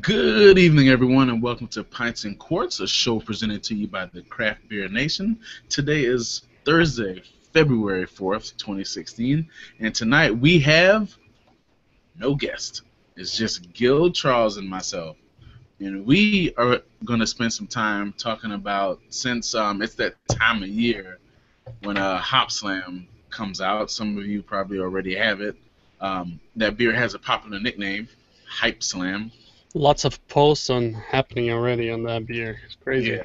Good evening, everyone, and welcome to Pints and Quarts, a show presented to you by the Craft Beer Nation. Today is Thursday, February 4th, 2016, and tonight we have no guest. It's just Gil, Charles, and myself. And we are going to spend some time talking about, since it's that time of year when Hop Slam comes out, some of you probably already have it. That beer has a popular nickname, Hype Slam. Lots of posts on happening already on that beer. It's crazy. Yeah.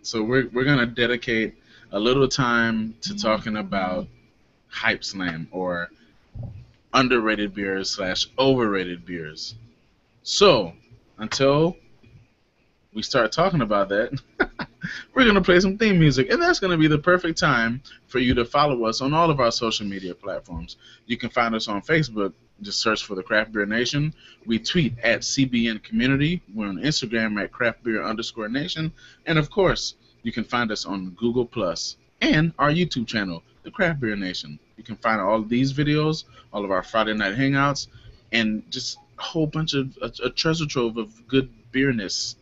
So we're gonna dedicate a little time to talking about hype slam or underrated beers slash overrated beers. So until we start talking about that, we're gonna play some theme music, and that's gonna be the perfect time for you to follow us on all of our social media platforms. You can find us on Facebook. Just search for the Craft Beer Nation. We tweet at CBN Community. We're on Instagram at craftbeer_nation. And of course, you can find us on Google Plus and our YouTube channel, the Craft Beer Nation. You can find all of these videos, all of our Friday night hangouts, and just a whole bunch of a treasure trove of good beerness.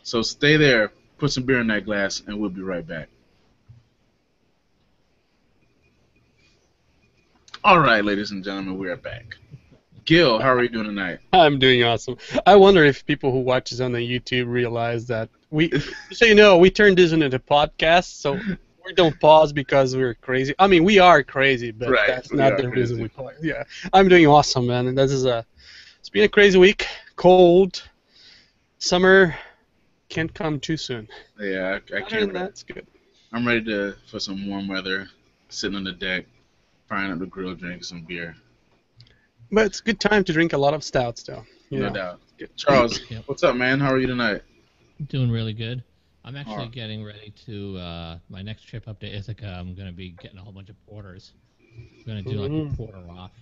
So stay there, put some beer in that glass, and we'll be right back. All right, ladies and gentlemen, we're back. Gil, how are you doing tonight? I'm doing awesome. I wonder if people who watch this on the YouTube realize that we turned this into a podcast, so we don't pause because we're crazy. I mean, we are crazy, but Right, that's we not are the reason crazy. we pause. Yeah, I'm doing awesome, man. And it's been a crazy week. Cold, summer can't come too soon. Yeah, I Other can't than wait. that, it's good. I'm ready for some warm weather, sitting on the deck, firing up the grill, drinking some beer. But it's a good time to drink a lot of stouts, though. No doubt. Charles, Yep. what's up, man? How are you tonight? Doing really good. I'm actually Alright. getting ready to my next trip up to Ithaca. I'm gonna be getting a whole bunch of porters. I'm gonna do like a Mhm. porter off.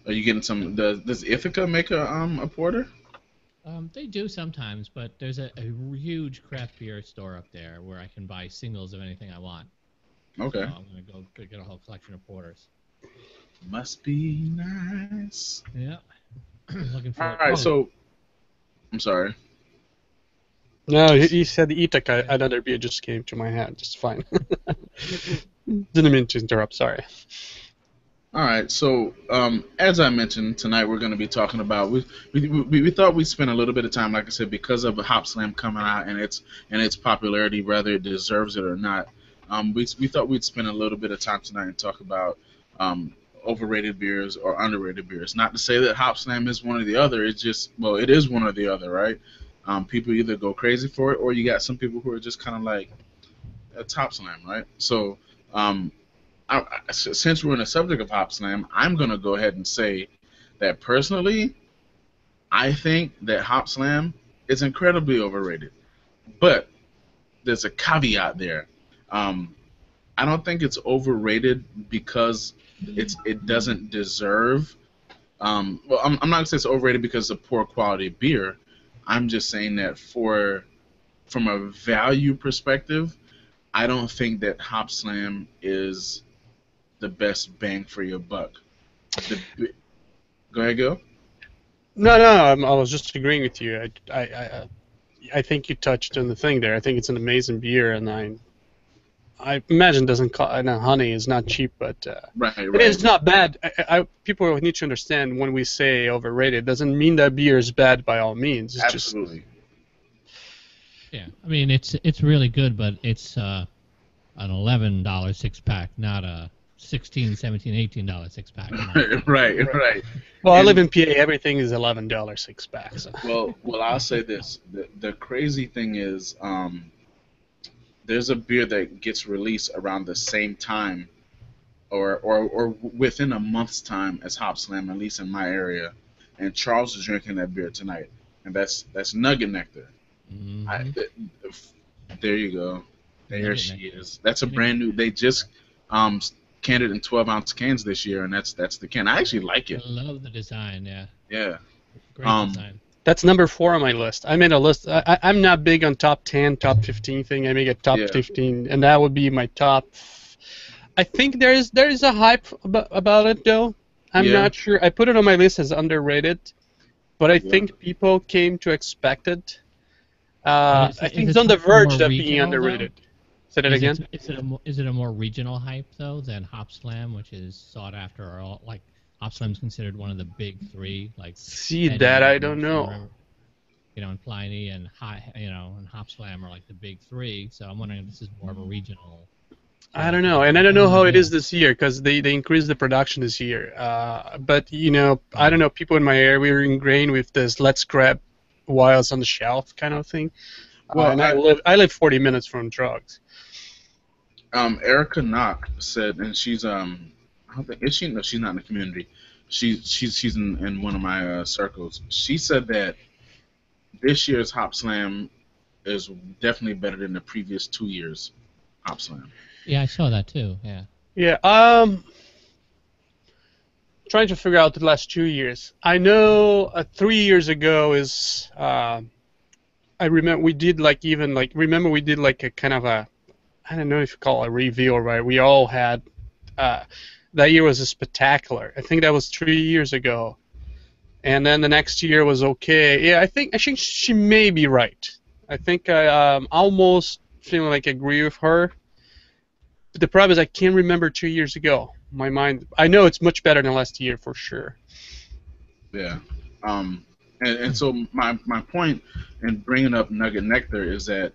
Are you getting some? Does Ithaca make a porter? They do sometimes, but there's a huge craft beer store up there where I can buy singles of anything I want. Okay. So I'm gonna go get a whole collection of porters. Must be nice. Yeah. Looking All forward. right. So, I'm sorry. No, he said Ithaca. Another beer just came to my head. Just fine. Didn't mean to interrupt. Sorry. All right. So, as I mentioned tonight, we're going to be talking about we thought we'd spend a little bit of time, like I said, because of the Hop Slam coming out and its popularity, whether it deserves it or not. We thought we'd spend a little bit of time tonight and talk about overrated beers or underrated beers. Not to say that Hop Slam is one or the other. It's just, well, it is one or the other, right? People either go crazy for it, or you got some people who are just kind of like a Top Slam, right? So, since we're on the subject of Hop Slam, I'm gonna go ahead and say that personally, I think that Hop Slam is incredibly overrated. But there's a caveat there. I don't think it's overrated because it doesn't deserve. Well, I'm not gonna say it's overrated because it's a poor quality beer. I'm just saying that from a value perspective, I don't think that Hop Slam is the best bang for your buck. The, Go ahead, Gil. No, I was just agreeing with you. I think you touched on the thing there. I think it's an amazing beer, and I imagine it doesn't cost. I know honey is not cheap, but Right, it is not bad. People need to understand when we say overrated, it doesn't mean that beer is bad by all means. It's Absolutely. Yeah. I mean, it's really good, but it's an $11 six pack, not a $16, $17, $18 six pack. Right. well, I And- live in PA. Everything is $11 six pack. So. Well, I'll say this: the crazy thing is, there's a beer that gets released around the same time, or within a month's time as Hop Slam, at least in my area, and Charles is drinking that beer tonight, and that's Nugget Nectar. I, Mhm. th- there you go. There Nugget she Nectar. is. That's a brand new. They just um, canned it in 12-ounce cans this year, and that's the can. I actually like it. I love the design. Yeah. Yeah. Great Um, design. That's number 4 on my list. I made a list. I'm not big on top 10, top 15 thing. I make a top Yeah. 15, and that would be my top. I think there is a hype about it though. I'm Yeah. not sure. I put it on my list as underrated. but I Yeah. think people came to expect it. But I think is it's it on the something more verge of being regional, though? underrated. Say that Is again? is it a more regional hype though than Hop Slam, which is sought after, or like Hop Slam's considered one of the big three, like See, that Eddie, I don't know. and Pliny and and Hop Slam are like the big three. So I'm wondering if this is more of a regional. Sort I of don't thing. know, and I don't have know no how it idea. is this year because they increased the production this year. But I don't know. People in my area, we were ingrained with this "let's grab while it's on the shelf" kind of thing. Well, And I live 40 minutes from drugs. Erica Knock said, and she's I don't think is she? No, she's not in the community. She's in one of my circles. She said that this year's Hop Slam is definitely better than the previous 2 years Hop Slam. Yeah, I saw that too. Yeah. Yeah. Trying to figure out the last 2 years. I know 3 years ago is. I remember we did remember we did like a kind of a, I don't know if you call it a reveal, right? We all had. Uh, that year was a spectacular. I think that was 3 years ago. And then the next year was okay. Yeah, I think she may be right. I think I almost feeling like I agree with her. But the problem is I can't remember 2 years ago. My mind, I know it's much better than last year for sure. Yeah. And so my point in bringing up Nugget Nectar is that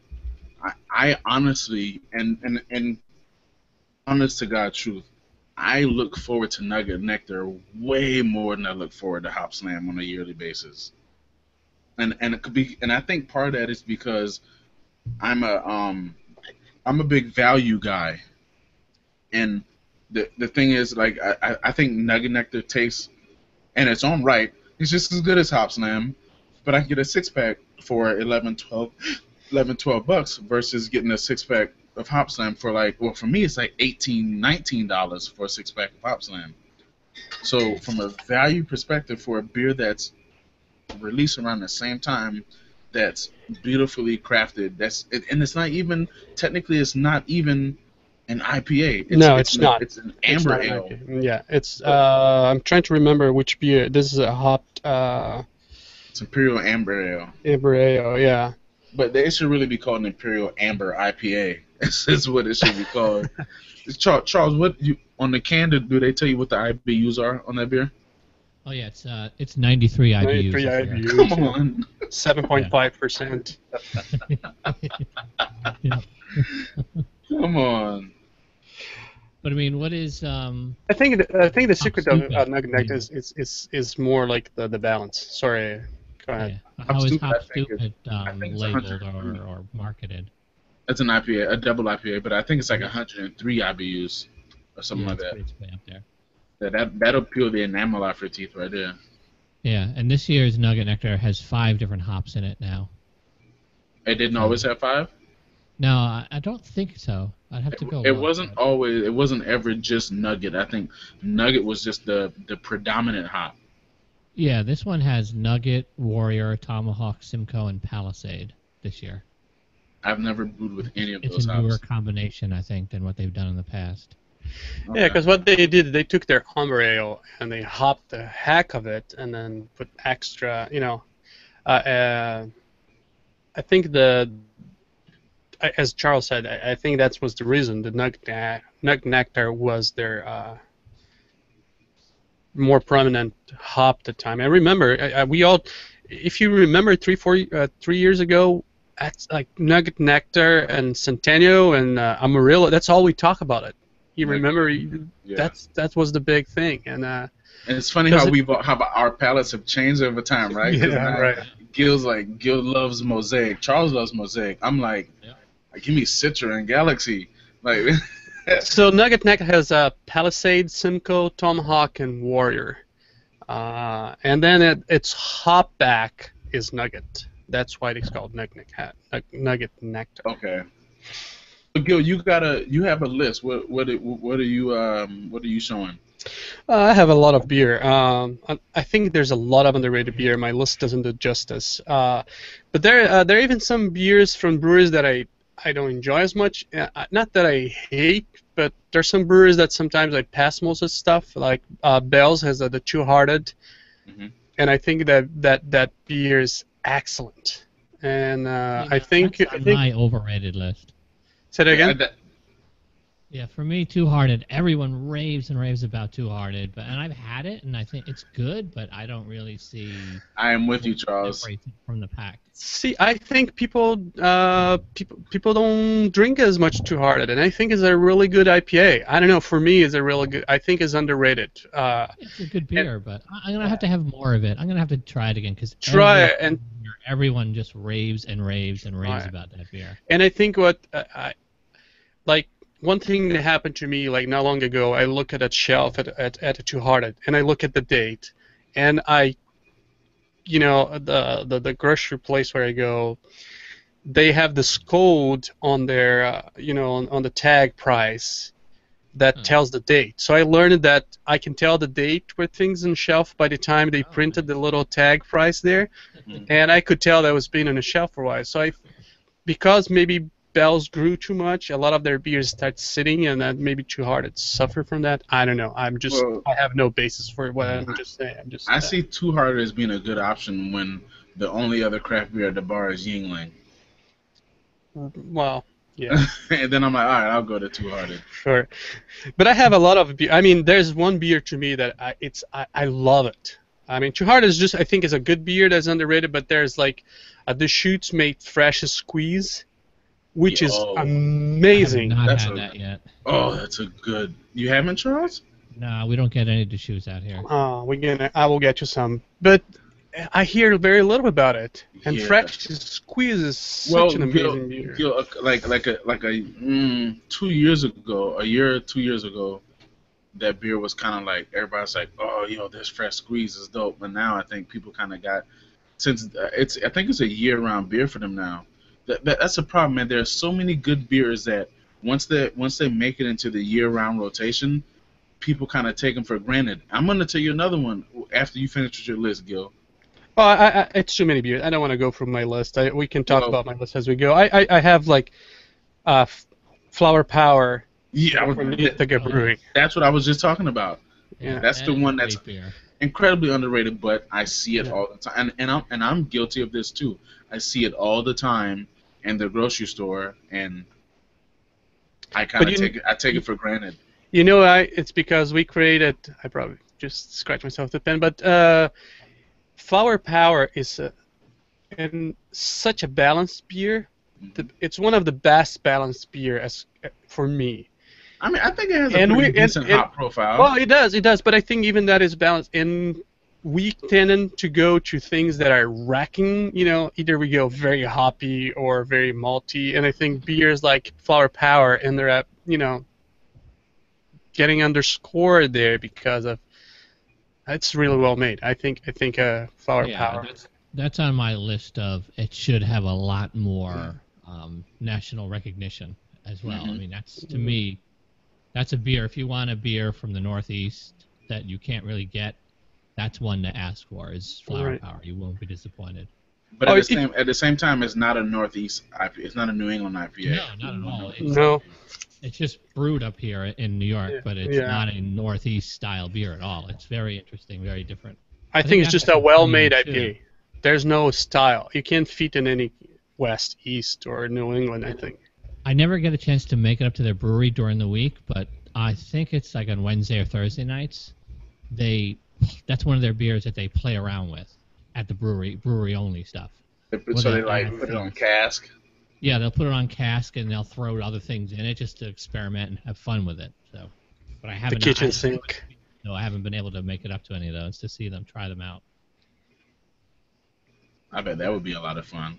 I honestly and honest to God truth, I look forward to Nugget Nectar way more than I look forward to Hop Slam on a yearly basis. And it could be, and I think part of that is because I'm a um I'm a big value guy, and the thing is, like, I think Nugget Nectar tastes in its own right. It's just as good as Hop Slam, but I can get a 6 pack for 11, 12 bucks versus getting a 6 pack of Hop Slam for, like, well, for me it's like $18, $19 for a 6 pack of Hop Slam. So from a value perspective, for a beer that's released around the same time, that's beautifully crafted, and it's not even technically, it's not even an IPA. No, it's not. It's an It's amber not an ale. IPA. Yeah, it's. I'm trying to remember which beer. This is a hopped It's Imperial Amber Ale. amber ale. Yeah. But they should really be called an Imperial Amber IPA. This what it should be called. Charles, what you on the can? Do they tell you what the IBUs are on that beer? Oh yeah, it's 93 IBUs. 93 this year. IBUs. Come on. 7.5%. Yeah. Come on. But I mean, what is I think the secret of stupid. Nugget Nectar is more like the balance. Sorry, go ahead. yeah, Hop how is Stupid, Hop I think Stupid think it's labeled 103. or marketed? It's an IPA, a double IPA, but I think it's like 103 IBUs or something Yeah, like that. it's way up there. That'll peel the enamel off your teeth right there. Yeah, and this year's Nugget Nectar has 5 different hops in it now. It didn't always have 5. No, I don't think so. I'd have to go. It look, wasn't but- always. It wasn't ever just Nugget. I think Nugget was just the predominant hop. Yeah, this one has Nugget, Warrior, Tomahawk, Simcoe, and Palisade this year. I've never brewed with any of It's those a newer hops. combination, I think, than what they've done in the past. Okay. Yeah, because what they did, they took their amber ale and they hopped the heck of it and then put extra. I think as Charles said, I think that was the reason the Nugget Nectar was their more prominent hop at the time. I remember we all, if you remember 3 years ago, that's like Nugget Nectar and Centennial and Amarillo. That's all we talk about it. You remember? Yeah. That was the big thing, and And it's funny Does how our palates have changed over time, right? 'Cause Yeah, now right. Gil loves Mosaic. Charles loves Mosaic. I'm like, give me Citra and Galaxy. Like, So Nugget Nectar has Palisade, Simcoe, Tomahawk, and Warrior, and then its hop back is Nugget. That's why it's called Nugget Nectar. okay. So Gil, you have a list. What are you showing? I have a lot of beer. I think there's a lot of underrated beer. My list doesn't do justice. But there are even some beers from breweries that I don't enjoy as much. Not that I hate, but there's some breweries that sometimes I pass most of the stuff. Like Bell's has the Two Hearted. Mhm. and I think that beer is excellent. And I think that's on my overrated list. say that Yeah, again. Yeah, for me, Two Hearted. Everyone raves and raves about Two Hearted, and I've had it, and I think it's good, but I don't really see I am with you, what Charles. separates it from the pack. See, I think people don't drink as much Two Hearted, and I think it's a really good IPA. I don't know. For me, it's a really good. I think it's underrated. It's a good beer, but I'm gonna have to have more of it. I'm gonna have to try it again because Try it, and everyone just raves and raves and raves Right. about that beer. and I think what like one thing that happened to me like not long ago. I look at that shelf at a Two Hearted, and I look at the date, and the grocery place where I go, they have this code on their on the tag price that tells the date. So I learned that I can tell the date with things on shelf by the time they printed the little tag price there, and I could tell that was been on the shelf for a while. So because maybe Bell's grew too much, a lot of their beers start sitting, and that maybe Too Hard to suffer from that. I don't know. I have no basis for what I'm just saying. I see Two Hearted as being a good option when the only other craft beer at the bar is Yingling. Well, yeah. And then I'm like, all right, I'll go to Two Hearted. Sure, but I have a lot of beer. I mean, there's one beer to me that I love it. I mean, Too Hard is I think is a good beer that's underrated, but there's like the Shoots made fresh squeeze, which is amazing. I have not had that yet. Oh, that's a good. You haven't, Charles? No, we don't get any Deschutes out here. Oh, I will get you some, but I hear very little about it. And fresh squeeze is such an amazing beer. Like 2 years ago, a year or 2 years ago, that beer was kind of like everybody's like, oh, this fresh squeeze is dope. But now I think people kind of got I think it's a year-round beer for them now. That's a problem, man. There's so many good beers that once they make it into the year-round rotation, people kind of take them for granted. I'm gonna tell you another one after you finish with your list, Gil. Oh, it's too many beers. I don't want to go through my list. We can talk about my list as we go. I have like Flower Power. Yeah, from Ithaca Brewing. That's what I was just talking about. Yeah, that's the one that's incredibly underrated, but I see it all the time, and I'm guilty of this too. I see it all the time in the grocery store, and I kind of take it for granted. It's because we created. I probably just scratched myself the pen, but Flower Power is such a balanced beer. It's one of the best balanced beer for me. I mean, I think it has a pretty decent hop profile. Well, it does, but I think even that is balanced. And we tend to go to things that are wrecking, either we go very hoppy or very malty, and I think beers like Flower Power, and they're at, getting underscored there because of it's really well made. I think Flower Power. That's on my list of it should have a lot more national recognition as well. I mean, that's to me. That's a beer. If you want a beer from the Northeast that you can't really get, that's one to ask for. Is Flower Power. You won't be disappointed. But at the same time, it's not a Northeast IPA. It's not a New England IPA. No, not at all. No. It's just brewed up here in New York, but it's not a Northeast style beer at all. It's very interesting, very different. I think it's just a well-made IPA. There's no style. You can't fit in any West, East, or New England, I think. I never get a chance to make it up to their brewery during the week, but I think it's like on Wednesday or Thursday nights. That's one of their beers that they play around with at the brewery only stuff. So they put it on cask. Yeah, they'll put it on cask and they'll throw other things in it just to experiment and have fun with it. So, but I haven't. The kitchen sink. No, I haven't been able to make it up to any of those to see them try them out. I bet that would be a lot of fun.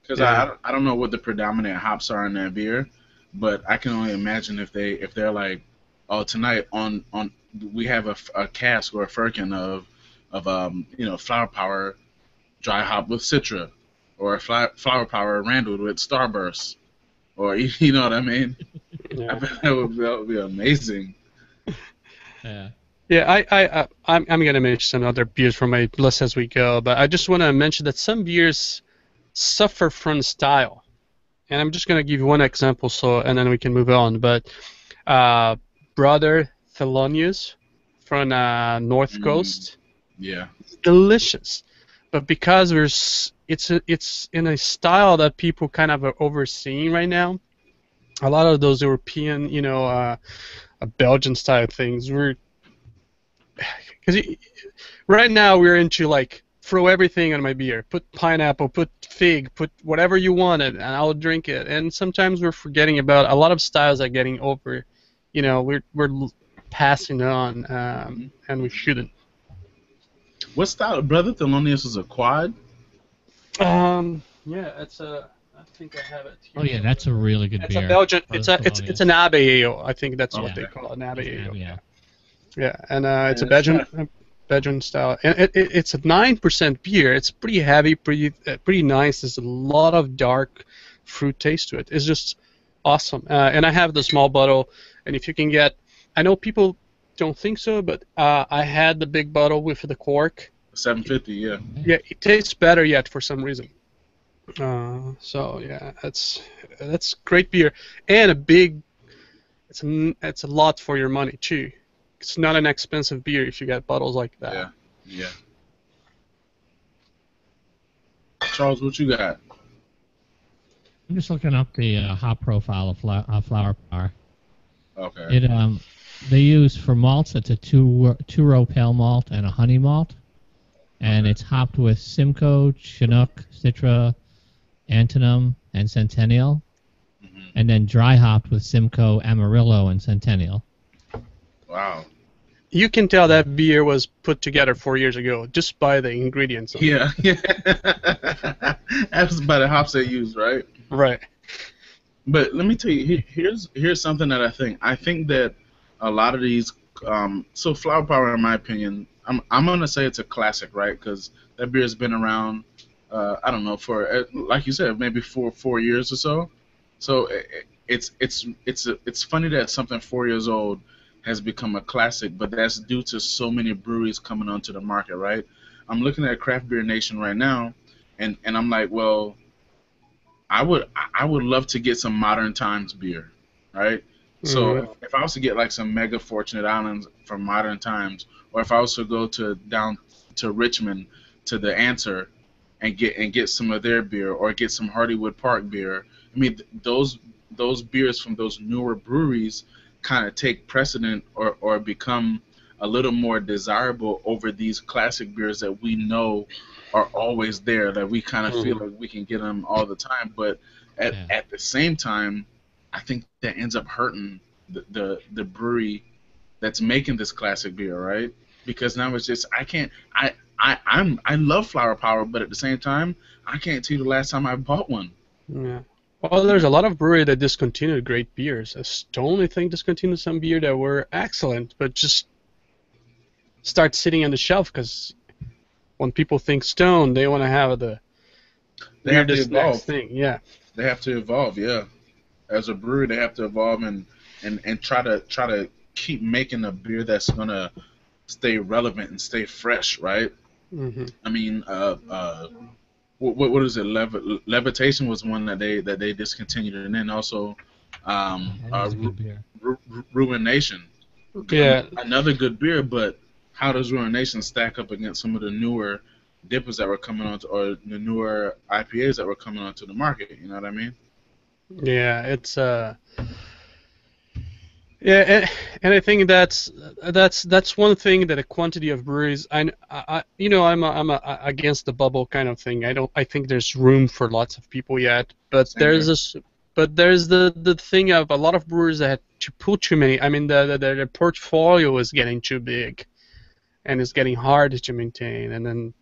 Because I don't know what the predominant hops are in that beer, but I can only imagine if they're like, oh, tonight on we have a cask or a firkin of Flower Power dry hop with Citra, or Flower Power Randall with Starburst, or you know what I mean? I bet that would be amazing. Yeah. Yeah, I'm gonna mention some other beers from my list as we go, but I just want to mention that some beers suffer from style, and I'm just gonna give you one example, and then we can move on. But Brother Thelonious from North Coast, delicious. But because it's in a style that people kind of are overseeing right now. A lot of those European, Belgian style things, because right now we're into like throw everything on my beer, put pineapple, put fig, put whatever you want it, and I'll drink it. And sometimes we're forgetting about a lot of styles are getting over. We're passing on, and we shouldn't. What style, brother? Thelonious is a quad. Yeah, I think I have it here. Oh yeah, that's a really good It's beer. a Belgian. Brother It's an Abbey Ale. I think that's Oh, what okay. they call it, an Abbey Ale. Yeah. Yeah, and it's a it's Belgian style, and it's a 9% beer. It's pretty heavy, pretty nice. There's a lot of dark fruit taste to it. It's just awesome. And I have the small bottle, and if you can get, I know people don't think so, but I had the big bottle with the cork. 750, yeah. Yeah, it tastes better yet for some reason. So yeah, that's great beer, and a big. It's a lot for your money too. It's not an expensive beer if you get bottles like that. Yeah, yeah. Charles, what you got? I'm just looking up the hop profile of Flower Power. Okay. They use for malts. It's a two-row pale malt and a honey malt, and it's hopped with Simcoe, Chinook, Citra, Antinum, and Centennial, and then dry hopped with Simcoe, Amarillo, and Centennial. Wow. You can tell that beer was put together 4 years ago just by the ingredients. Yeah, yeah. That's by the hops they use, right? Right. But let me tell you, here's something that I think that a lot of these, so Flower Power, in my opinion, I'm gonna say it's a classic, right? Because that beer has been around, I don't know, for like you said, maybe 4 years or so. So it's funny that something 4 years old has become a classic, but that's due to so many breweries coming onto the market, right? I'm looking at Craft Beer Nation right now, and I'm like, well, I would love to get some Modern Times beer, right? So if I was to get like some Mega Fortunate Islands from Modern Times, or if I was to go down to Richmond to the Answer and get some of their beer, or get some Hardywood Park beer, I mean those beers from those newer breweries kind of take precedent or become a little more desirable over these classic beers that we know are always there, that we kind of feel like we can get them all the time. But at the same time, I think that ends up hurting the brewery that's making this classic beer, right? Because now it's just I love Flower Power, but at the same time, I can't tell you the last time I bought one. Yeah. Well, there's a lot of brewery that discontinued great beers. Stone, I think, discontinued some beer that were excellent, but just start sitting on the shelf because when people think Stone, they want to have the weirdest next thing. Yeah. They have to evolve, yeah. As a brewery, they have to evolve and try to keep making a beer that's gonna stay relevant and stay fresh, right? Mm-hmm. I mean, what is it? Levitation was one that they discontinued, and then also Ruination. Yeah. Another good beer, but how does Ruination stack up against some of the newer dippers that were coming on, or the newer IPAs that were coming onto the market? You know what I mean? Yeah, it's yeah, and I think that's one thing that a quantity of breweries. I'm against the bubble kind of thing. I think there's room for lots of people yet, but there's the thing of a lot of brewers that had to put too many. I mean, the portfolio is getting too big, and it's getting hard to maintain, and then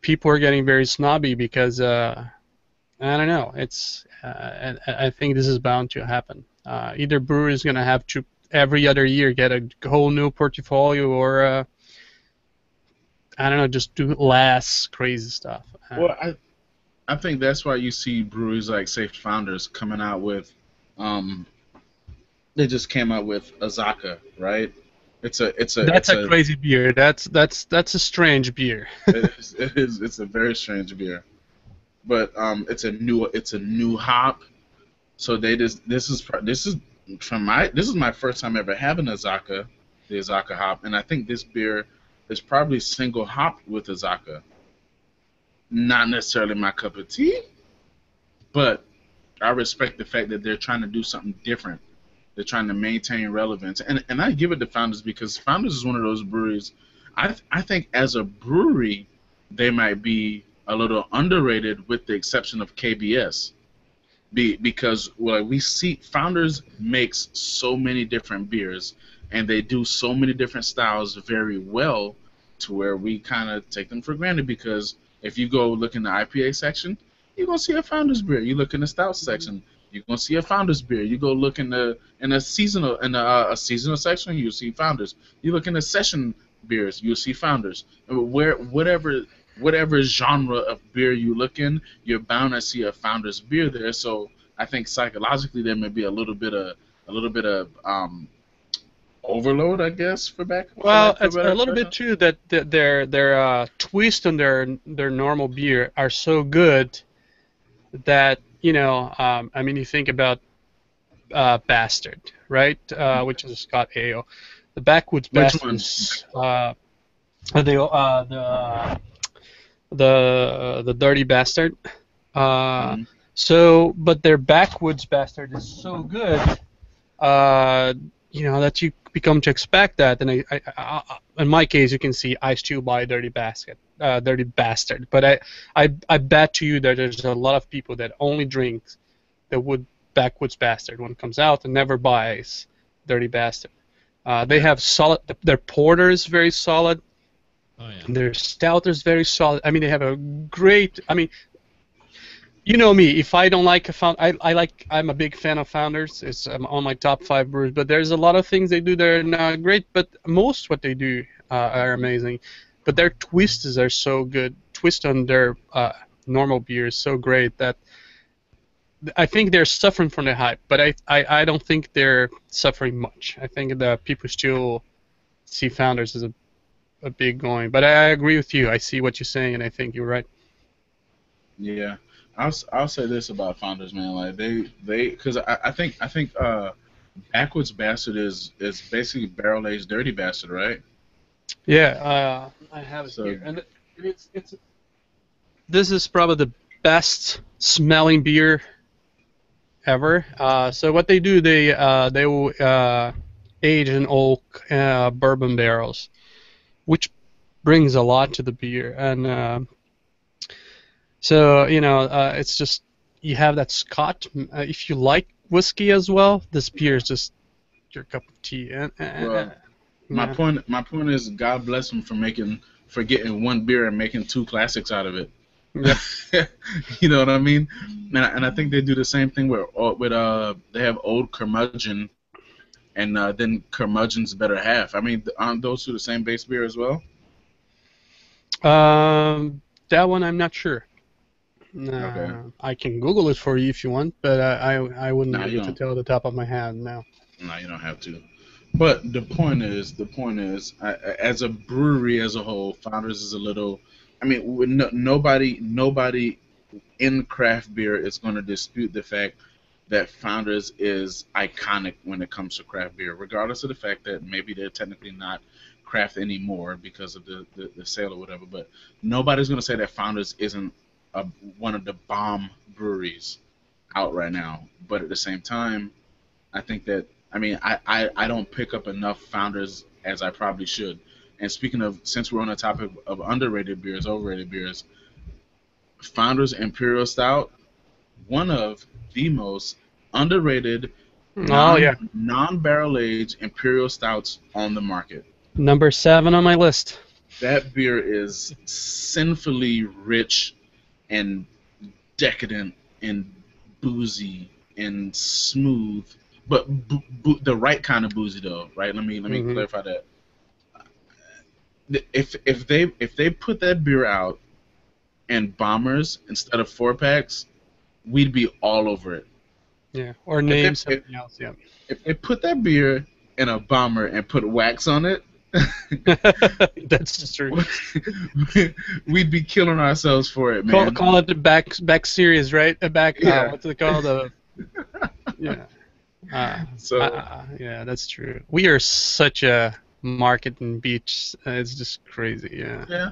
people are getting very snobby because I don't know. And I think this is bound to happen. Either brewer is going to have to every other year get a whole new portfolio, or I don't know, just do less crazy stuff. Well, I think that's why you see breweries like Safe Founders coming out with, they just came out with Azaka, right? It's a crazy beer. That's a strange beer. It's a very strange beer, but it's a new hop. So this is my first time ever having the Azaka hop, and I think this beer is probably single hopped with Azaka. Not necessarily my cup of tea, but I respect the fact that they're trying to do something different. They're trying to maintain relevance, and I give it to Founders because Founders is one of those breweries. I think as a brewery, they might be a little underrated, with the exception of KBS. Because well, we see Founders makes so many different beers, and they do so many different styles very well, to where we kind of take them for granted. Because if you go look in the IPA section, you're gonna see a Founders beer. You look in the stout section, you're gonna see a Founders beer. You go look in a seasonal a seasonal section, you'll see Founders. You look in the session beers, you'll see Founders. Whatever genre of beer you look in, you're bound to see a Founders beer there. So I think psychologically there may be a little bit of overload, I guess, for back. Well, For it's a better little bit true that their twist on their normal beer are so good that I mean, you think about Bastard, right? Which is a Scott Ale. The Backwoods Which Bastard one? is the Dirty Bastard. Mhm. So, but their Backwoods Bastard is so good, uh, that you become to expect that. And in my case, you can see I still buy Dirty Bastard. But I bet to you that there's a lot of people that only drink the Backwoods Bastard when it comes out and never buys Dirty Bastard. They have solid. Their porter is very solid. Oh yeah. Their stout is very solid. I mean, they have a great. I mean, you know me. If I don't like a found, I'm a big fan of Founders. It's on my top 5 brews. But there's a lot of things they do that are not great. But most what they do are amazing. But their twists are so good. Twist on their normal beer is so great that I think they're suffering from the hype. But I don't think they're suffering much. I think that people still see Founders as a big going. But I agree with you. I see what you're saying, and I think you're right. Yeah, I'll say this about Founders, man. Like they because I think Backwoods Bastard is basically barrel aged Dirty Bastard, right? Yeah, I have it So here, and it's this is probably the best smelling beer ever. So what they do, they will age in oak bourbon barrels, which brings a lot to the beer, and so it's just you have that Scott. If you like whiskey as well, this beer is just your cup of tea. well, my Uh, point is, God bless him for getting one beer and making 2 classics out of it. yeah. You know what I mean? And I think they do the same thing they have Old Curmudgeon, and then Curmudgeon's Better Half. I mean, aren't those 2 the same base beer as well? That one I'm not sure. Okay. I can Google it for you if you want, but I wouldn't No, be you able to don't. tell the top of my head now. No, you don't have to. But as a brewery as a whole, Founders is a little. I mean, nobody in craft beer is going to dispute the fact that Founders is iconic when it comes to craft beer, regardless of the fact that maybe they're technically not craft anymore because of the sale or whatever. But nobody's going to say that Founders isn't one of the bomb breweries out right now. But at the same time, I think that I don't pick up enough Founders as I probably should. And speaking of, since we're on the topic of underrated beers, overrated beers, Founders Imperial Stout, one of the most underrated Oh yeah, non barrel aged Imperial Stouts on the market. number 7 on my list. That beer is sinfully rich and decadent and boozy and smooth, but the right kind of boozy though, right? Let me Hmm. clarify that. If they put that beer out in bombers instead of 4 packs, we'd be all over it. Yeah, or If name they if, something else. Yeah, if they put that beer in a bomber and put wax on it, that's true. we'd be killing ourselves for it, Call man. call it the back series, right? Yeah. What's it called? Yeah. So Yeah, that's true. We are such a market and beach. It's just crazy. Yeah. Yeah.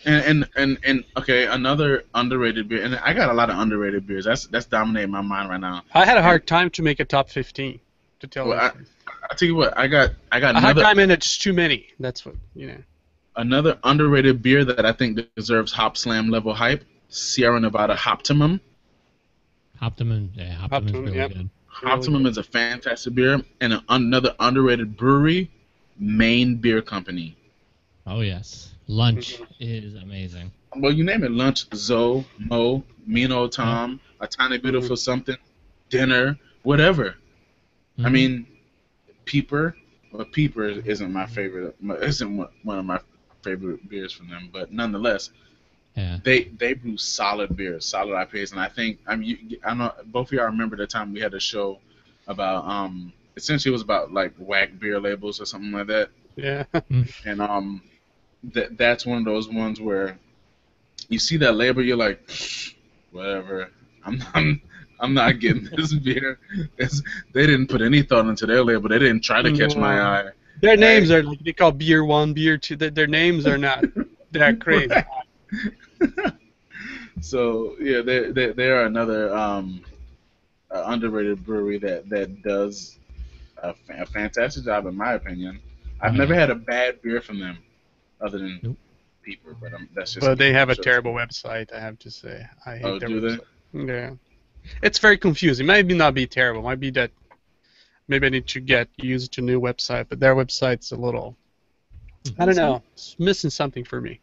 And okay, another underrated beer, and I got a lot of underrated beers. That's dominating my mind right now. I had a And hard time to make a top 15. To tell well, you the truth. I tell you what, I got A hard another time, and it's too many. That's what another underrated beer that I think deserves Hop Slam level hype. Sierra Nevada Hoptimum. Optimum, yeah, Optimum's Optimum, really yep. good. Really Optimum good. is a fantastic beer, and another underrated brewery, Maine Beer Company. Oh yes, lunch Mhm. is amazing. Well, you name it: lunch, Zoe, Mo, Mean Old Yep. Tom, A Tiny Mhm. Beautiful Something, dinner, whatever. I Hmm. mean, Peeper. Well, Peeper isn't my favorite. Isn't one of my favorite beers from them, but nonetheless, Yeah. they brew solid beers, solid IPAs, and I think I know both of y'all remember the time we had a show about essentially it was about like whack beer labels or something like that, Yeah. Mm. and that's one of those ones where you see that label, you're like, whatever. I'm I'm, I'm not getting this beer. They didn't put any thought into their label. They didn't try to catch my No. eye. Their names Right? are like they call beer 1, beer 2. Their names are not that crazy. Right. So yeah, they are another underrated brewery that does a fantastic job in my opinion. I've Oh never yeah. had a bad beer from them other than Nope. Peeper, but that's just But me. they have I'm a sure. terrible website, I have to say. I hate Oh, their do they? website. Yeah. It's very confusing. Maybe not be terrible. Might be that maybe I need to get used to a new website, but their website's a little, I don't know, it's missing something for me.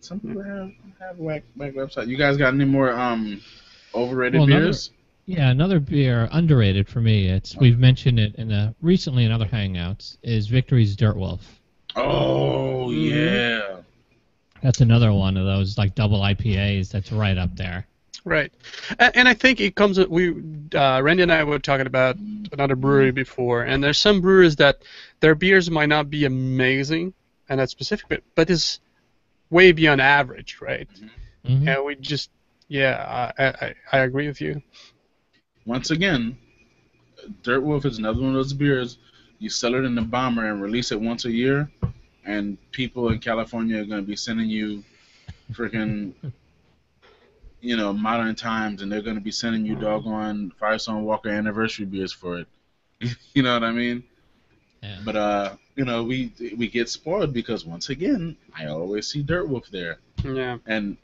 Some people have whack website. You guys got any more overrated Well, beers? another beer underrated for me. We've mentioned it recently in other hangouts. Is Victory's Dirt Wolf. Oh Mhm. yeah. That's another one of those like double IPAs that's right up there. Right. And I think it comes, Randy and I were talking about another brewery before, and there's some breweries that their beers might not be amazing, and that's specific, but it's way beyond average, right? Hmm. And we just, yeah, I agree with you. Once again, Dirt Wolf is another one of those beers. You sell it in the bomber and release it once a year, and people in California are going to be sending you freaking modern times, and they're going to be sending you doggone Firestone Walker anniversary beers for it. You know what I mean? Yeah. But we get spoiled because once again, I always see Dirt Wolf there, Yeah. and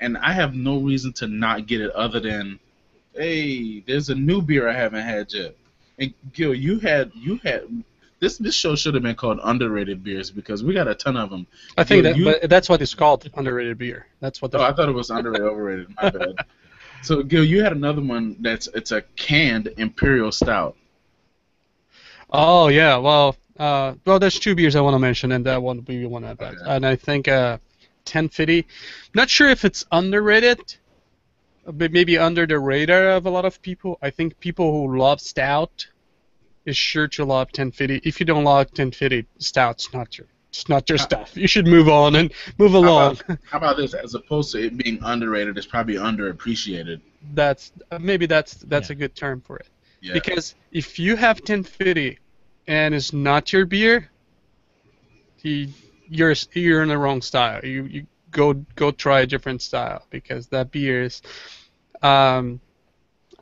I have no reason to not get it other than, hey, there's a new beer I haven't had yet. And Gil, you had this show should have been called underrated beers because we got a ton of them. I think Gil, that, but that's what it's called, underrated beer. That's what oh, they're. I thought it was underrated, overrated. My bad. So Gil, you had another one it's a canned imperial stout. Oh yeah, well, there's two beers I want to mention, and that one will be one of that. Okay. And I think 1050. Not sure if it's underrated, but maybe under the radar of a lot of people. I think people who love stout is sure to love 1050. If you don't love 1050, stout's not your How, stuff. You should move on and move how along. about how about this? As opposed to it being underrated, it's probably underappreciated. That's maybe that's Yeah. a good term for it. Yeah. Because if you have 1050 and it's not your beer, you're in the wrong style. You go try a different style because that beer is. Um,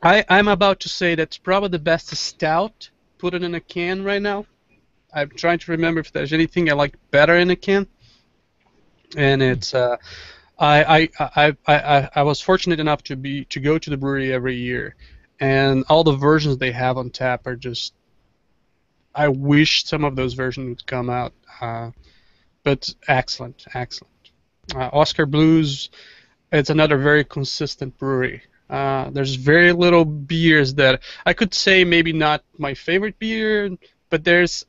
I'm about to say that's probably the best stout. Put it in a can right now. I'm trying to remember if there's anything I like better in a can. And it's I was fortunate enough to go to the brewery every year, and all the versions they have on tap are just. I wish some of those versions would come out, but excellent, excellent. Oscar Blues, it's another very consistent brewery. There's very little beers that I could say maybe not my favorite beer, but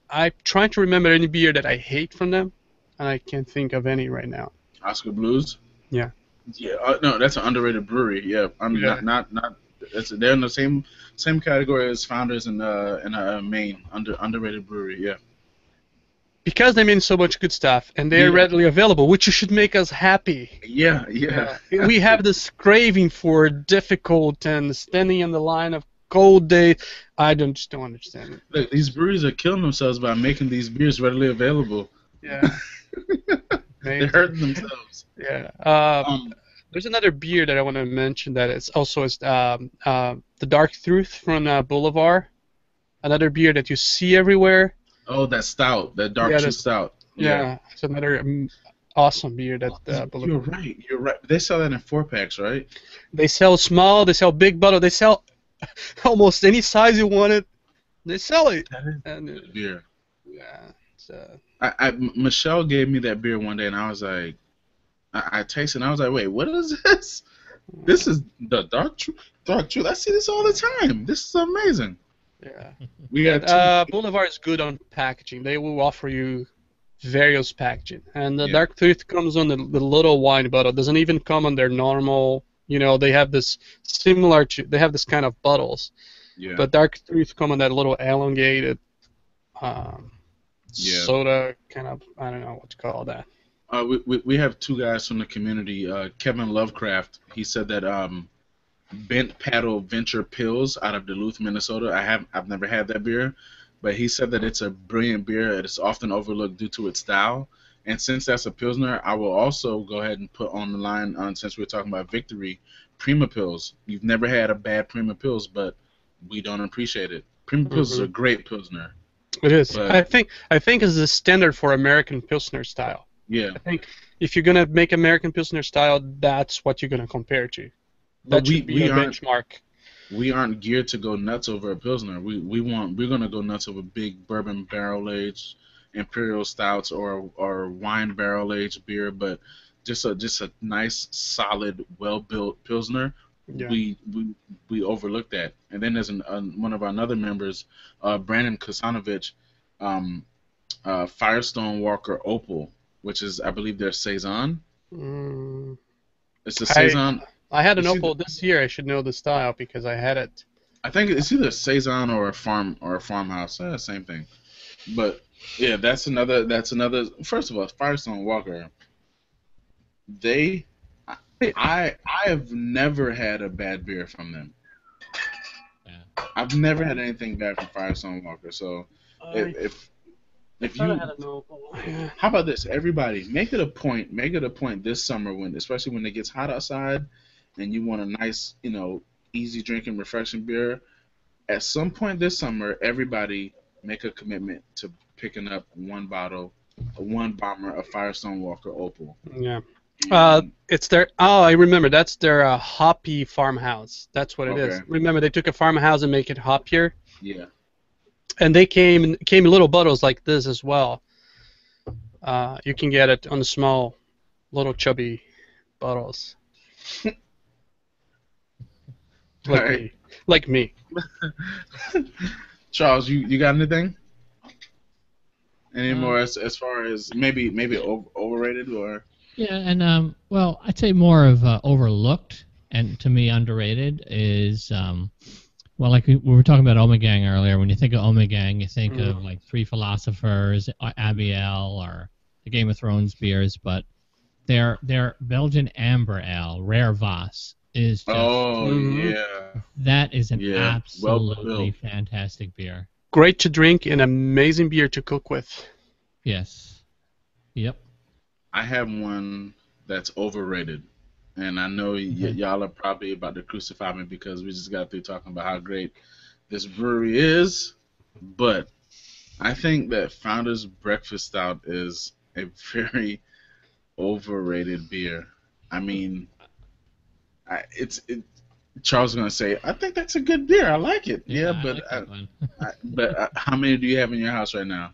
I'm trying to remember any beer that I hate from them, and I can't think of any right now. Oscar Blues. Yeah. Yeah, no, that's an underrated brewery. Yeah, I'm Yeah. not. They're in the same category as Founders in Maine, underrated brewery. Yeah, Because they mean so much good stuff, and they're yeah, readily available, which should make us happy. yeah. We have this craving for difficult and standing in the line of cold day. I just don't understand it. Look, these breweries are killing themselves by making these beers readily available. Yeah, They're amazing. hurting themselves. Yeah. Um, There's another beer that I want to mention that is also the Dark Truth from Boulevard. Another beer that you see everywhere. oh, that stout, that dark Yeah, truth stout. Yeah. yeah, it's another awesome beer that You're Boulevard. right. You're right. They sell that in 4-packs, right? They sell small, they sell big bottle, they sell almost any size you want it. They sell it. That is And good beer. yeah, it's, Michelle gave me that beer one day, and I was like, I tasted, it, and I was like, wait, what is this? This is the dark truth. Dark truth. I see this all the time. This is amazing. yeah. We got two. Boulevard is good on packaging. They will offer you various packaging. And the Yeah. Dark Truth comes on the little wine bottle. It doesn't even come on their normal, they have this they have this kind of bottles. Yeah. But Dark Truth come on that little elongated um, Yeah. soda kind of, I don't know what to call that. We have two guys from the community. Kevin Lovecraft. He said that Bent Paddle Venture Pills out of Duluth, Minnesota. I've never had that beer, but he said that it's a brilliant beer. It is often overlooked due to its style. And since that's a pilsner, I will also go ahead and put on the line since we're talking about Victory, Prima Pils. You've never had a bad Prima Pils, but we don't appreciate it. Prima Pils is a great pilsner. It is. But- I think it's the standard for American Pilsner style. Yeah. I think if you're gonna make American Pilsner style, that's what you're gonna compare to. But That should be your benchmark. we aren't geared to go nuts over a pilsner. We're gonna go nuts over big bourbon barrel aged imperial stouts or wine barrel aged beer, but just a nice solid well built pilsner. Yeah. We overlook that. And then there's one of our other members, Brandon Kosanovich, Firestone Walker Opal, which is I believe their saison. Mm, It's a saison. I had an It's Opal this year. I should know the style because I had it. I think it's either a saison or a farmhouse. Same thing. But yeah, that's another. First of all, Firestone Walker. I have never had a bad beer from them. Yeah. I've never had anything bad from Firestone Walker. So if you, an Opal. Yeah. how about this? Everybody, make it a point this summer especially when it gets hot outside, and you want a nice, easy drinking, refreshing beer. At some point this summer, everybody make a commitment to picking up one bomber of Firestone Walker Opal. Yeah. And- It's their. Oh, I remember. That's their hoppy farmhouse. That's what it is. Okay. Remember, they took a farmhouse and make it hoppier, yeah. and they came in little bottles like this as well. You can get it on the small, little chubby bottles. Like Alright. me. Like me. Charles, you got anything? Any more as far as maybe overrated or? Yeah, and well, I'd say more of overlooked and to me underrated is well, like we were talking about Omegang earlier. When you think of Omegang, you think of like Three Philosophers, Abiel, or the Game of Thrones beers, but their Belgian Amber Ale, Rare Voss, is just yeah. that is an Yeah, absolutely well-built. fantastic beer. Great to drink and amazing beer to cook with. Yes. Yep. I have one that's overrated, and I know y'all are probably about to crucify me because we just got through talking about how great this brewery is, but I think that Founder's Breakfast Stout is a very overrated beer. I mean, Charles is gonna say, I think that's a good beer. I like it. Yeah, I but like that one. but how many do you have in your house right now?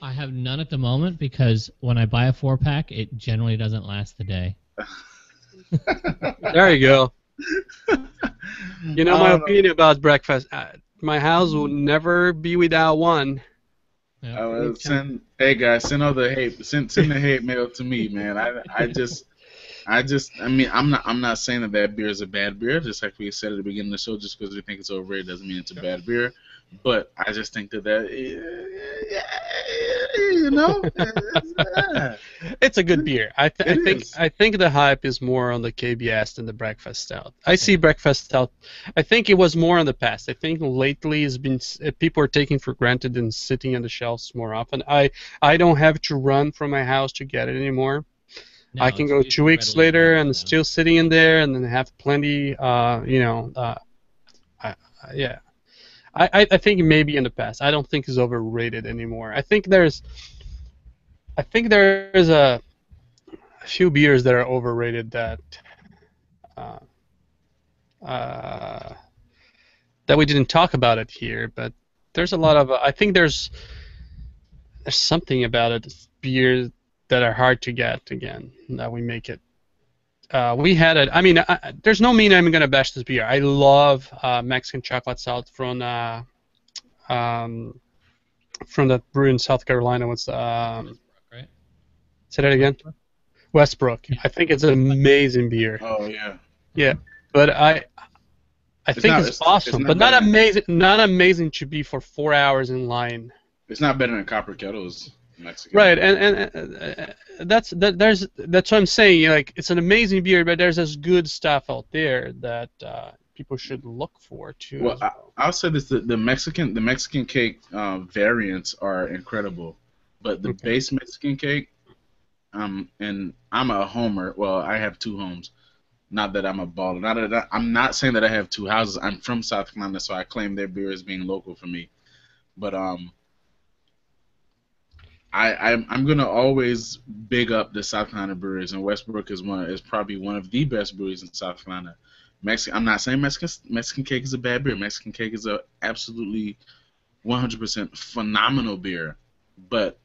I have none at the moment because when I buy a 4-pack, it generally doesn't last the day. There you go. You know my I don't know. opinion about breakfast. My house will never be without one. Yep. Hey guys, send all the hate. Send the hate mail to me, man. I mean, I'm not saying that beer is a bad beer. Just like we said at the beginning of the show, just because we think it's overrated doesn't mean it's a bad beer. But I just think that you know, It's a good beer. It is. I think the hype is more on the KBS than the breakfast stout. I see breakfast stout. I think it was more in the past. I think lately it's been people are taking for granted and sitting on the shelves more often. I don't have to run from my house to get it anymore. No, I can it's go easily 2 weeks readily later available and now. it's still sitting in there, and then have plenty. Yeah. I think maybe in the past. I don't think it's overrated anymore. I think there's a few beers that are overrated uh, uh, that we didn't talk about it here, but there's a lot of I think there's something about it beers that are hard to get again that we make it. We had it. I mean, there's no mean I'm gonna bash this beer. I love Mexican chocolate stout um, from that brew in South Carolina. What's Right? say that again? Westbrook. I think it's an amazing beer. Oh yeah. Yeah, but I It's think not. it's It's awesome, not but not better. amazing. Not amazing to be for 4 hours in line. It's not better than Copper Kettle's Mexican. Right, there's that's what I'm saying. Like, it's an amazing beer, but there's this good stuff out there that people should look for too. Well, As well. I'll say this: the Mexican cake variants are incredible, but the Okay. base Mexican cake, and I'm a homer. Well, I have two homes. Not that I'm a baller. I'm not saying that I have two houses. I'm from South Carolina, so I claim their beer as being local for me. But I'm gonna always big up the South Carolina breweries, and Westbrook is probably one of the best breweries in South Carolina. I'm not saying Mexican cake is a bad beer. Mexican cake is a absolutely 100% phenomenal beer. But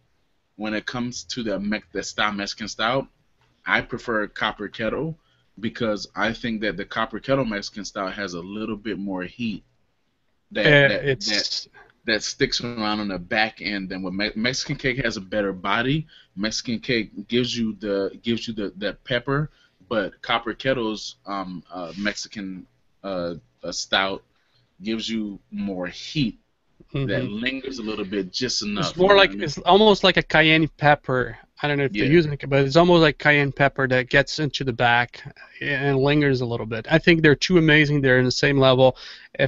when it comes to the style Mexican stout, I prefer Copper Kettle because I think that the Copper Kettle Mexican stout has a little bit more heat It's that sticks around on the back end than what Mexican cake has a better body. Mexican cake gives you the that pepper, but Copper Kettle's Mexican stout gives you more heat that mhm. lingers a little bit just enough. It's You more know what like I mean? it's almost like a cayenne pepper. I don't know if they're Yeah, using it, but it's almost like cayenne pepper that gets into the back and lingers a little bit. I think they're two amazing. They're in the same level.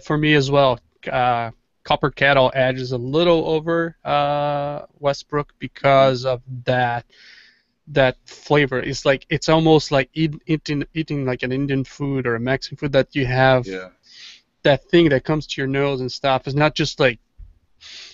For me as well, Copper Kettle edges a little over Westbrook because of that flavor. It's almost like eating like an Indian food or a Mexican food that you have yeah. that thing that comes to your nose and stuff. It's not just like,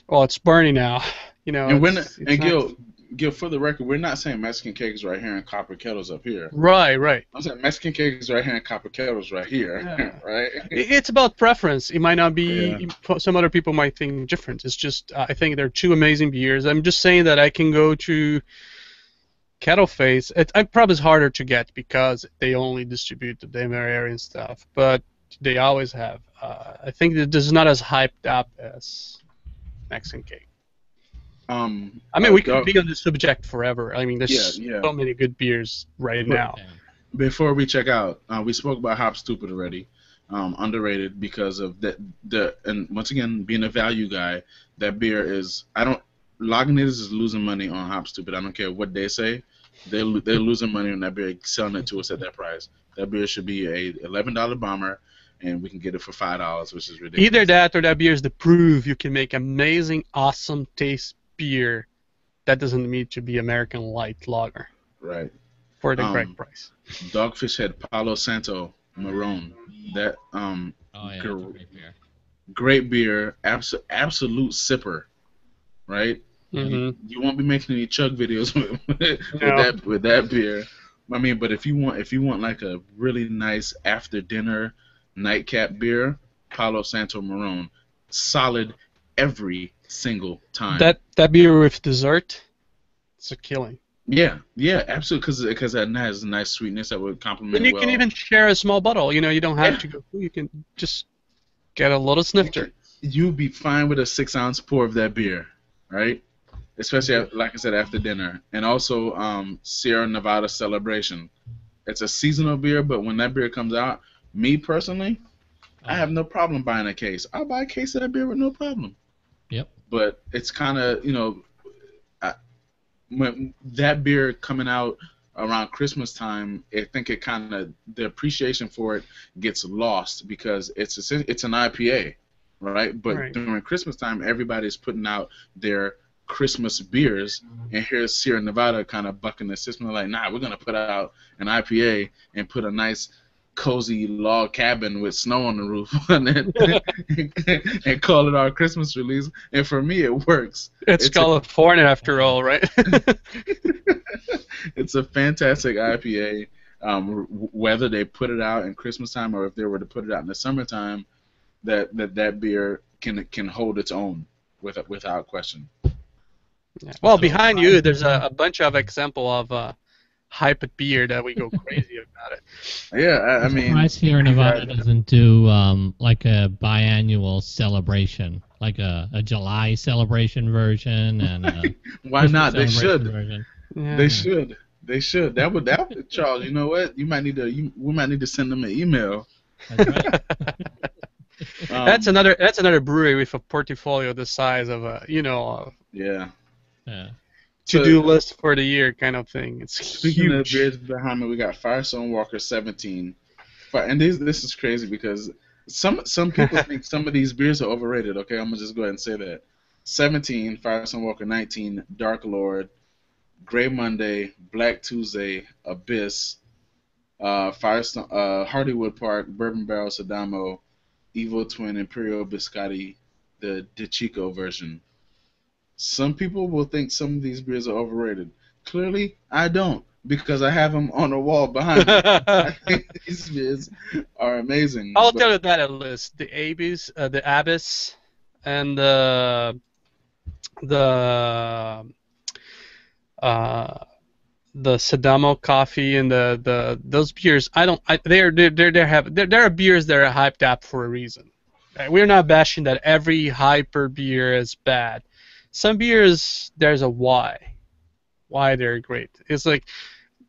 oh, it's burning now. And It's not. Gil, for the record, we're not saying Mexican cake is right here and Copper Kettle's up here. Right, right. I'm saying Mexican cake is right here and Copper Kettle's right here, Yeah. right? It's about preference. It might not Yeah. be. Some other people might think different. It's just I think they're two amazing beers. I'm just saying that I can go to Kettle Face. I probably it's harder to get because they only distribute the Denver area and stuff, but they always have. I think that this is not as hyped up as Mexican cake. I mean, we could be on this subject forever. I mean, there's yeah. so many good beers right But now. Yeah. before we check out, we spoke about Hop Stupid already. Underrated because of and once again being a value guy, that beer is Lagunitas is losing money on Hop Stupid. I don't care what they say, they're losing money on that beer, selling it to us at that price. That beer should be a $11 bomber, and we can get it for $5, which is ridiculous. Either that or that beer is the proof you can make amazing, awesome taste beer that doesn't need to be American light lager Right. for the great price. Dogfish Head Palo Santo Marron. That Oh yeah, that's a great beer. great beer, absolute sipper, right? You won't be making any chug videos with that beer. I mean, but if you want like a really nice after dinner nightcap beer, Palo Santo Marron, solid every single time. That beer with dessert, it's a killing. Yeah, absolutely, because that has a nice sweetness that would complement And you well. can even share a small bottle. You don't have to go. You can just get a little snifter. You'd be fine with a 6-ounce pour of that beer, right? Especially like I said after dinner, and also Sierra Nevada Celebration. It's a seasonal beer, but when that beer comes out, me personally, I have no problem buying a case. I'll buy a case of that beer with no problem. Yep. But it's kind of when that beer coming out around Christmas time, I think it kind of the appreciation for it gets lost because it's an IPA, right? But Right. during Christmas time, everybody's putting out their Christmas beers, and here's Sierra Nevada kind of bucking the system. They're like, nah, we're gonna put out an IPA and put a nice cozy log cabin with snow on the roof on it and call it our Christmas release. And for me, it works. It's It's a California after all, right? it's a fantastic IPA. Whether they put it out in Christmas time or if they were to put it out in the summertime, that beer can hold its own without question. Yeah. Well, So, behind you, there's a bunch of example of hyped beer that we go crazy about it. Yeah, I I'm mean, surprised here in Nevada doesn't do like a biannual celebration, like a July celebration version and a why Christmas not? They celebration should. version. Yeah. They should. They should. That would Charles. You know what? We might need to send them an email. That's right. That's another brewery with a portfolio the size of a Yeah. Yeah. to-do list for the year kind of thing. It's Speaking of huge. beers behind me, we got Firestone Walker 17. And this is crazy because some people think some of these beers are overrated. Okay, I'm gonna just go ahead and say that. 17, Firestone Walker 19, Dark Lord, Grey Monday, Black Tuesday, Abyss, Firestone, Hardywood Park, Bourbon Barrel Sadamo, Evil Twin, Imperial Biscotti, the Chico version. Some people will think some of these beers are overrated. Clearly, I don't because I have them on the wall behind me. I think these beers are amazing. I'll but- tell you that at least the Abyss, and the uh, the Sadamo coffee and those beers. There are beers that are hyped up for a reason. We're not bashing that every hyper beer is bad. Some beers there's a why they're great. It's like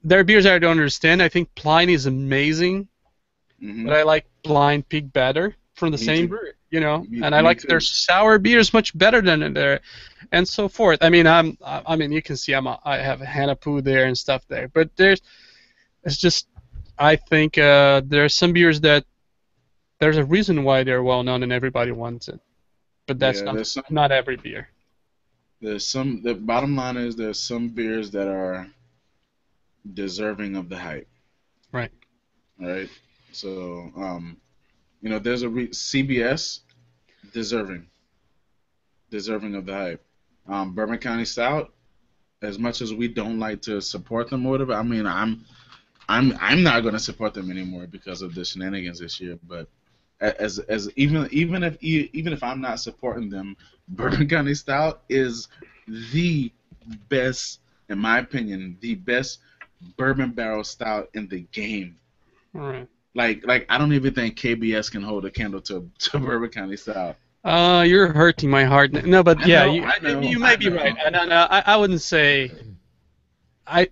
there are beers I don't understand. I think Pliny is amazing. Mhm. But I like Blind Pig better from the Me same too. brewery, Me and I like too. their sour beers much better than their, and so forth. I mean, you can see I have a Hanapu there and stuff there, but it's just, I think there are some beers that there's a reason why they're well known and everybody wants it, but that's Yeah, there's some. not every beer. There's some. The bottom line is there's some beers that are deserving of the hype. Right. Right. So, there's CBS deserving of the hype. Bourbon County Stout, as much as we don't like to support them or whatever, I mean, I'm not going to support them anymore because of the shenanigans this year. But as even if I'm not supporting them, Bourbon County Stout is the best, in my opinion, the best bourbon barrel stout in the game. All right. Like I don't even think KBS can hold a candle to Bourbon County Stout. You're hurting my heart. No, but I yeah, know, you might be right. No, I wouldn't say.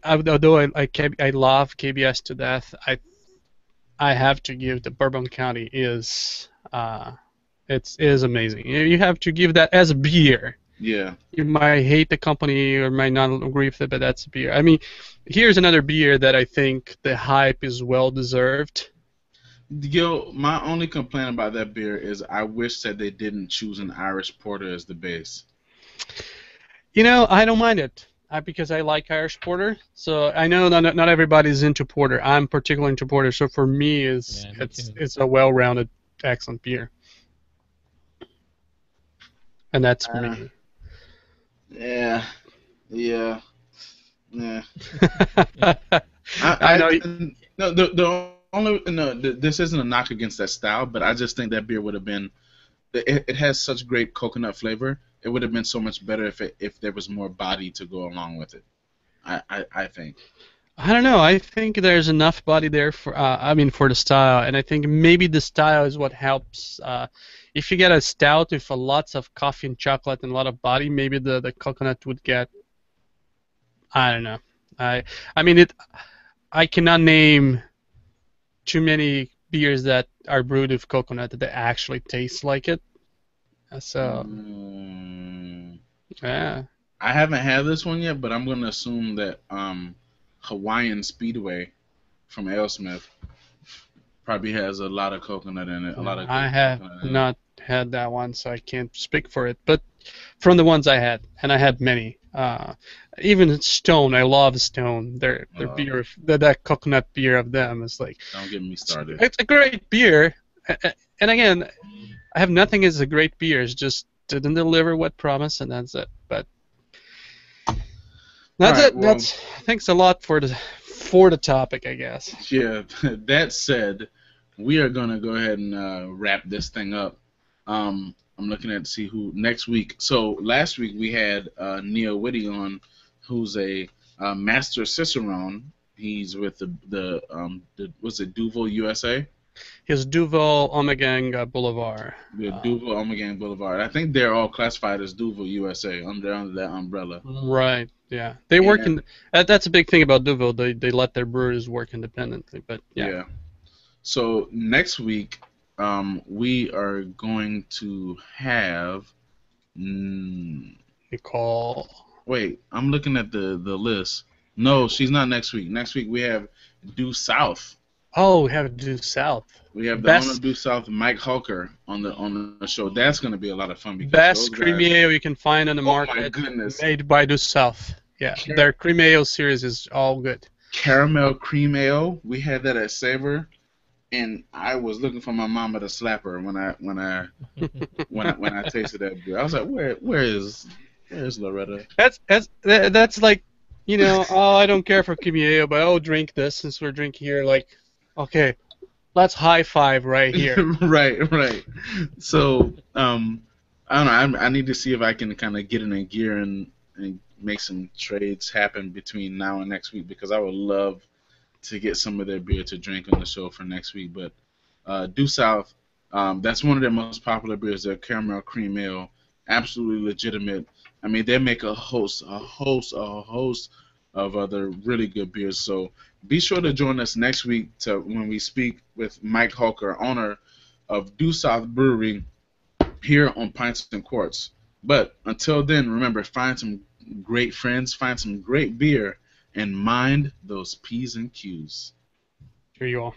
Although I love KBS to death, I have to give the Bourbon County is is amazing. You have to give that as a beer. Yeah. You might hate the company or might not agree with it, but that's a beer. I mean, here's another beer that I think the hype is well deserved. Yo, my only complaint about that beer is I wish that they didn't choose an Irish porter as the base. I don't mind it because I like Irish porter. So I know not everybody's into porter. I'm particularly into porter. So for me, Me it's a well-rounded, excellent beer. And that's me. Yeah. Yeah. I know. This isn't a knock against that style, but I just think that beer would have been. It has such great coconut flavor. It would have been so much better if there was more body to go along with it. I think. I don't know. I think there's enough body there for the style, and I think maybe the style is what helps. If you get a stout with lots of coffee and chocolate and a lot of body, maybe the coconut would get. I don't know. I cannot name too many beers that are brewed with coconut that actually taste like it. So yeah. I haven't had this one yet, but I'm gonna assume that Hawaiian Speedway from Alesmith probably has a lot of coconut in it. A lot of I good have coconut in it. not had that one, so I can't speak for it. But from the ones I had, and I had many. Even Stone, I love Stone. Their beer, that coconut beer of them is like Don't get me started. it's a great beer. And again, I have nothing as a great beer. It's just didn't deliver what promised, and that's it. But that's All right, it. well, That's thanks a lot for the topic, I guess. yeah. That said, we are gonna go ahead and wrap this thing up. I'm looking at to see who next week. So last week we had Neil Whitty on, who's a master cicerone. He's with the was it Duval USA? Here's Duval Omegang Boulevard. The Duval Omegang Boulevard. I think they're all classified as Duval USA under that umbrella. Right. Yeah. They work And- in. That's a big thing about Duval. They let their brewers work independently. But yeah. Yeah. So next week, we are going to have. We call. Wait, I'm looking at the list. No, she's not next week. Next week we have Due South. Oh, we have Due South. We have the Best- owner of Due South, Mike Hulker, on the show. That's going to be a lot of fun because Best those creamy guys- ale you can find on the Oh market. my goodness! Made by Due South. Yeah. Sure. Their creamy ale series is all good. Caramel cream ale. We had that at Savor, and I was looking for my mama to slap her when I tasted that beer. I was like, where's Loretta? That's like, oh, I don't care for creamy ale, but oh, drink this since we're drinking here. Like, okay, let's high five right here. right. So, I don't know. I need to see if I can kind of get in a gear and make some trades happen between now and next week because I would love to get some of their beer to drink on the show for next week. But Due South, that's one of their most popular beers. Their caramel cream ale, absolutely legitimate. I mean, they make a host of other really good beers. So be sure to join us next week when we speak with Mike Hulker, owner of Due South Brewery, here on Pints and Quarts. But until then, remember, find some great friends, find some great beer, and mind those P's and Q's. Here you all.